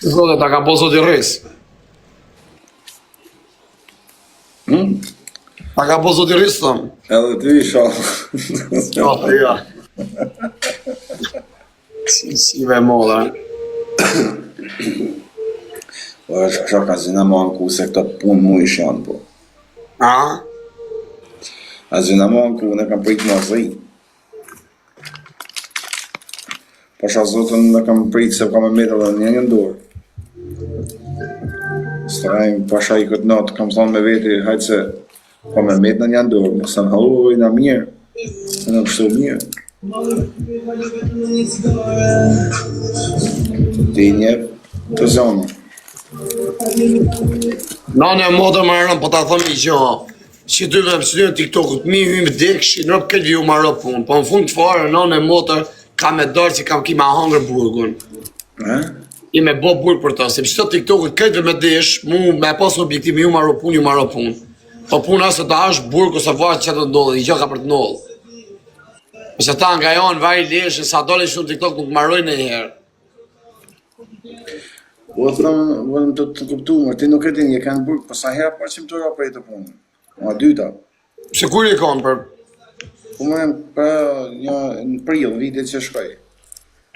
Zote, ta ka po zoti rris. Ta ka po zoti rris, thëm. Edhe ty isha. Ja. Si ve moda. Po është kësha ka zina ma në ku se këta punë mu ish janë, po. A? A zina ma në ku në kam prit ma zi. Pasha zotën në kam prit se kam e metë dhe një ndorë. Strajmë, pasha i këtë natë, kam thonë me veti, hajtë se kam e metë në një ndorë, më sënë haloj në mirë, në pështu mirë. Ti një të zonë. Nane e modë më rëmë, po ta thëmi që që dy me pësë në TikTok-ut, mi hymë dekshi, në këtë vju më rëmë punë, po në fund të fare, nane e modë, ka me dorë që kam ki ma hangër burgun. I me bo burg për ta, sepse të TikTok-ut këtë me desh, mu me pas objektiv, ju marro punë. Po puna se ta është burg ose vajtë që të ndodhë, i gjë ka për të ndodhë. Pëse ta nga janë vaj leshë, sa dole shumë TikTok nuk marrojnë e herë. Po thëmë, vëllëm të kuptu, mërë ti nuk e din, je kanë burg, po sa herë për që më të ra për e të punë. A dyta. Se kur je kanë për? Po më për në prill, vitet që shkoj.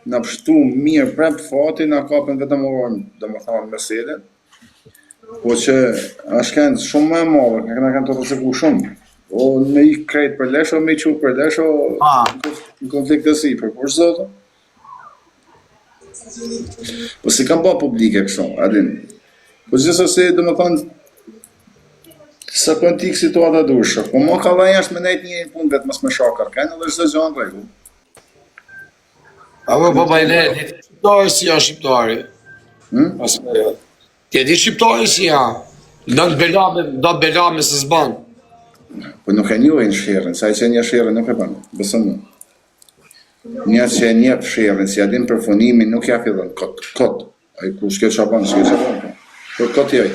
Në pështu mirë prep fati, në kapën vetëm orën, dhe më thamë meselin. Po që është kënë shumë më e madhe, në kanë të rëziku shumë. O me i krejt për lesho, me i qu për lesho, në konflikt të si, për për zotë. Po si kam ba publike kështu, adin. Po gjithsesi, dhe më thamë, sa për në tikë situata dushë, po më ka dhe jashtë me nejt një punë vetë mësë me shakar, kënë edhe shtë gjanë regu. A po pa i le, shqiptari si ja shqiptari. Ti e di shqiptari si ja, do të belame se s'ban. Po nuk e njojnë shërën, sa i që një shërën nuk e banë, bësë mu. Një që e një shërën, si adin për funimin nuk ja fillon, kot, a i ku shke që banë, për kot joj.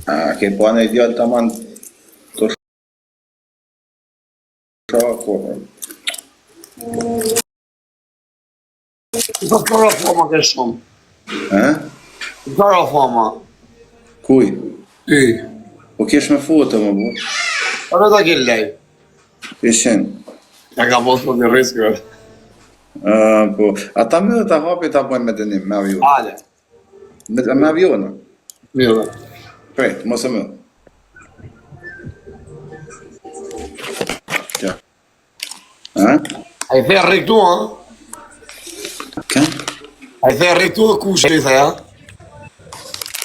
A, ke po anë e djallë të manë të shakor. Të kërë fama ke shumë. Të kërë fama. Kuj? Ty. Po kesh me foto më bu? Përre ta ke lej. Kesh qenë? Ja ka posë për një riskë. Po, ata me dhe të hapi ta bojnë me dënim, me avionë. Ale. Me avionë? Mjë. Pret, mos e më. Kja. A i the riktu, ha? Kja? A i the riktu e kushë, i the, ha?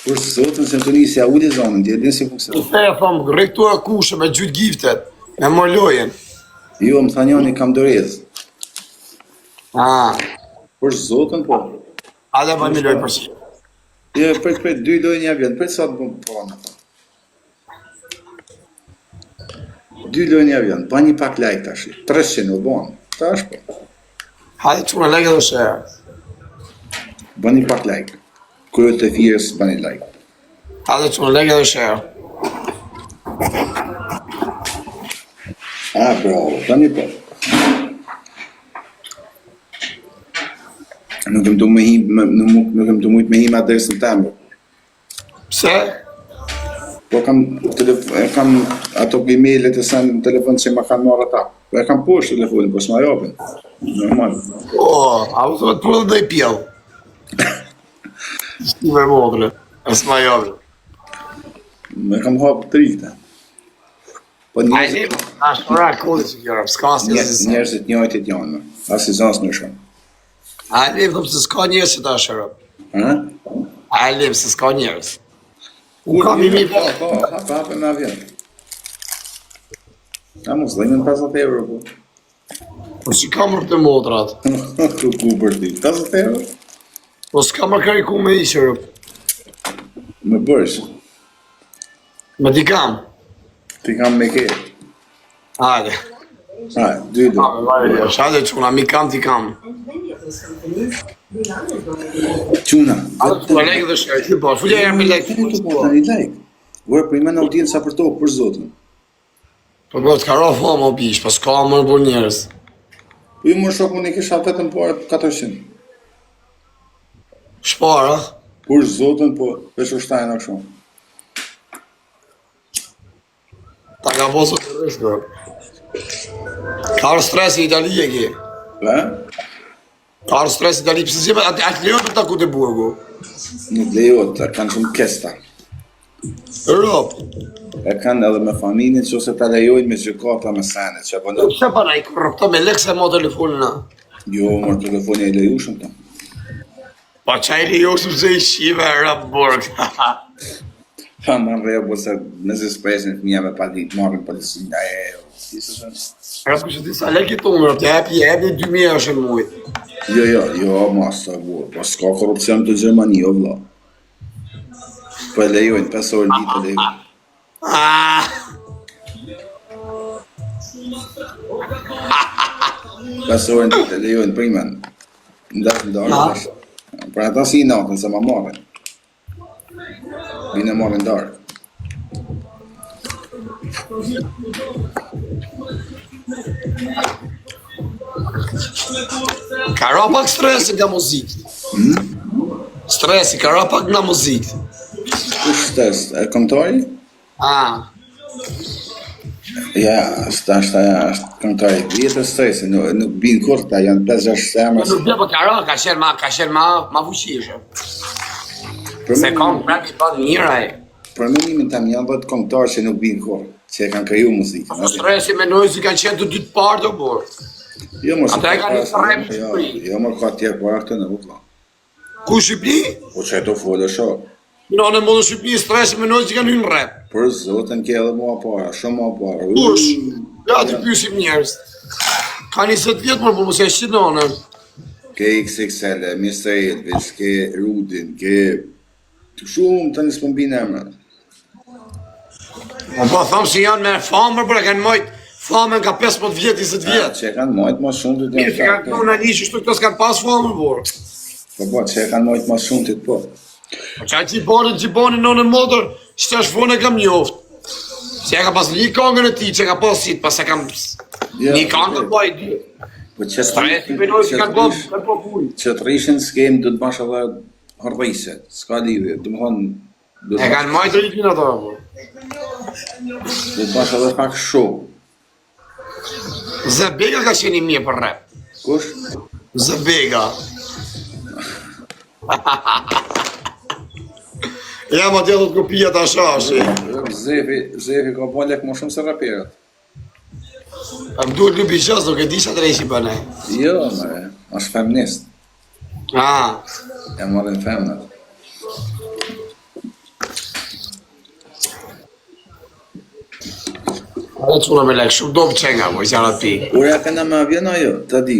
Por së zotën se më të njësi a uli zonën, ti e din si funksion. I the, thëmë, riktu e kushë me gjytë giftet, me mërlojen. Jo, më tha njani kam dërez. Por së zotën, po. A dhe pa mi loj përsi. Jo, pret, 2 lojë një avion, pret sa të bëmë po në ta. 2 lojë një avion, pa një pak like tash, 300 u bënë, tash po. Hajde që në legë dhe shërë. Bëni pak like, kërët të firës, bëni like. Hajde që në legë dhe shërë. Bravo, tani po. Nuk kem të mujt me him adresën temë. Pse? Po kam ato e-mailet e sen në telefon që ma kanë marrë ata. Po e kam poshtë telefonin, po s'ma japin. Normal. A u thëmë të përdo dhe i pjellë. Shtu me modre, e s'ma japin. Me kam hapë të rikëta. Po njerëzit... A shpëra kodit që kjera, s'ka asë njëzit. Njerëzit njëjtit janë, asë i zanës në shumë. A e lim, thëmë se s'ka njërës që ta shërëm. A e lim, se s'ka njërës. Unë kam i mi vetë. Po, hapë me avion. A mos dhejnë në 50 euro, po. Po si ka mërë të modrat. Ku për ti, 50 euro? Po s'ka më kariku me i shërëm. Me bërsh. Me ti kam. Ti kam me ke. Hajde. Dy do. Hajde quna, mi kam ti kam. Quna. Po lejkë dhe shkaj, ti po, fulja e me lejkë. Tani lejkë. Vërë për imen audienë sa për tokë, për zotën. Po të ka ra fama o pish, po s'ka më bërë njerës. Ju më shok unë i kisha vetëm po 400. Shpara? Kur zotën po, veç ushtajnë a kështu. Ta ka posu të rrëshkë. Ka arë stres i Itali e ki. E? Ka arë stres i Itali, pëse zime, atë lejon të taku të burgu. Nuk lejot, kanë shumë kesta. Europë. E kanë edhe me familjen që ose ta lejojnë me gjykata me sene, që apo në... Pse para i korrupto me lekë se mo telefonin na. Jo, mërë telefoni e lejushëm të. Pa qa i lejoshëm se i shive e rap burg. Pa më në rejë, se me zë spresin fëmija me palit, marrin policinë, Rap kështë disa lekë i tonë, të jepi 2.000 është në mujtë. Jo, mas të burë, po s'ka korupcion të Gjermani, o vla. Po e lejojnë, 5 orë ditë e lejojnë. Pasojnë ditë e lejojnë primen. Ndashtë darë. Pra ata si i natën, se ma marrin. Vine marrin darë. Ka ra pak stresi nga muzikë. Stresi, ka ra pak nga muzikë. Kush stres? E këngëtari? Ja, është këngëtari. Vjetë stresi, nuk binë kur ta, janë 5-6 semra. Nuk bje, po ka qenë ma fuqishë. Se kam prap i pa mira e. Për menimin tam janë 10 këngëtarë që nuk binë kur, që e kanë kriju muzikën. Stresi menoj si kanë qenë të dy të parë të burë. Jo, mos. Ata e kanë një rrem në Shqipëri. Jo, më ka tjerë për atë në vëlla. Ku Shqipëri? Po që e të folë shoh. Në në mundë Shqipëri stresi menoj si kanë një rrem. Për zotën ke edhe mua para, shumë mua para. Kush? Ja të pyesim njerëz. Ka 20 vjet më po mos e shqit nënën. Ke XXL, Mr. Elvis, ke Rudin, ke shumë të një s'pëmbin emra. Po thamë si janë me famër, për e kanë majtë famën ka 15 vjet, 20 vjet. Që e kanë majtë ma shumë të Mirë, që kanë këtu në një që shtu këto s'kanë pas famër, burë. Po, që e kanë majtë ma shumë të po. Që a gjibani në në motor, që të është vonë e kam njoftë. Që e ka pas një kongën e ti, që e ka pas sitë, pas e kam një kongën po a i dy. Po që Stresi pënoj si kanë po puj. që të rishin s'kem du të bash edhe hërriset, s'ka lidhje, du më thonë... E kanë majtë rritin ato, burë. Du të bash edhe pak show. Zëbega ka qeni mirë për rap. Kush? Zëbega. Ja ma tjetë të kopija të ashashi. Zefi ka po lek më shumë se raperët. A më duhet lupi qas, nuk e di që të rejshi për ne. Jo, mëre, është feminist. E marrin femnat. Dhe të quna me lek, shumë do për qenga, po i që arat pi. Ura këna me avion ajo, të di.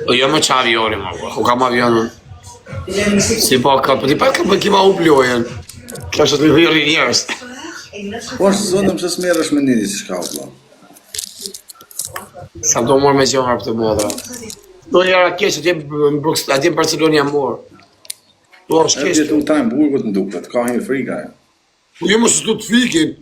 O jo me që avioni, ku kam avionën. Si po ka, po ti pa ka për kima u plojen. Kjo është të hyrë i njerës. Po është zonëm që s'merësh me njëri si shka u plo. Sa do morë me gjohar për të bodra. Do njëra keqë, atje në Barceloni jam morë. Do është E keqë. vjetë u tajnë burgut në duket, ka një frika e. Po jo më së të fikin.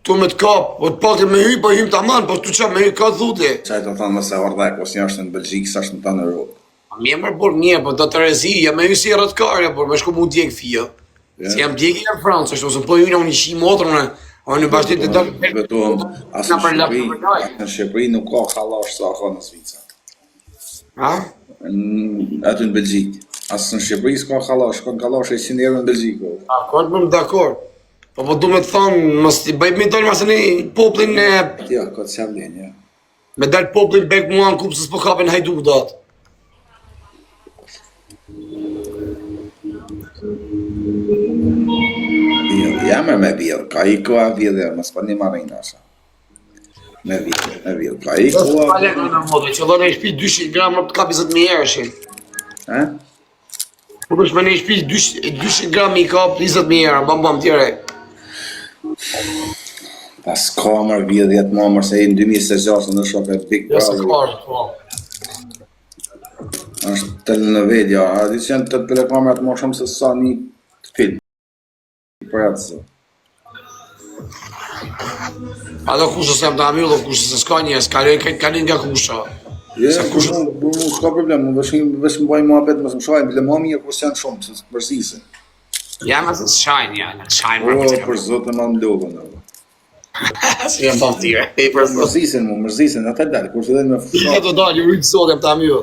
Tu me të kap, po të pakin me hy, po hym të aman, po të qa me hy ka dhute. Qaj të thonë mëse ordek, ose një është në Belgjikë, sa është në ta në Europë. Mirë mërë por një, po do të rezi, jam me hy si rëtkarja, por me shku mu djekë fia. Si jam djekë në Francë, është ose po hyna unë i shi motrën, o në bashkëtit të dërë. Beton, asë në Shqipëri nuk ka halash sa ka në Svica. Ha? Aty në Belgjikë. Asë në Shqipëri s'ka halash, ka në halash e 100 euro në Belgjikë. Dakor, më dakor. Po du me të thonë, mos t'i bëjmë me tonë masë një poplin e... Ja, ka të qavlen, ja. Me dalë poplin bek mua në kupë se s'po kapen hajdu datë. Ja me bjellë, ka i koha bjellë, mos pa një marina asha. Me bjellë, ka i koha... Pale në modë, që dhe në i shpi 200 gram në të ka 20.000 erëshin. Ha? Po përsh me në i shpi 200 gram i ka 20.000 erë, bam tjere. Pas kamër vjedh jetë mamër se i në 2026 në shok e Big Jo se Brother. ka, po. është telenovelja, a di që janë të telekamrat më shumë se sa një film. Për atë se. A do kusha se jam të amillo, kusha se s'ka një, s'kaloj nga kusha. Mu s'ka problem, mu vesh më bëj muhabet mos më shajnë, bile më mirë kur s'janë shumë, se përzisin. Ja, ma se shajnë, ja, në shajnë O, më për zotë ma më logën, Si jam bom tire, e për zotë. Mërzisin, ata dalë, kur që dhe me Ja do dalë, ju rritë zotë, jam ta mjë.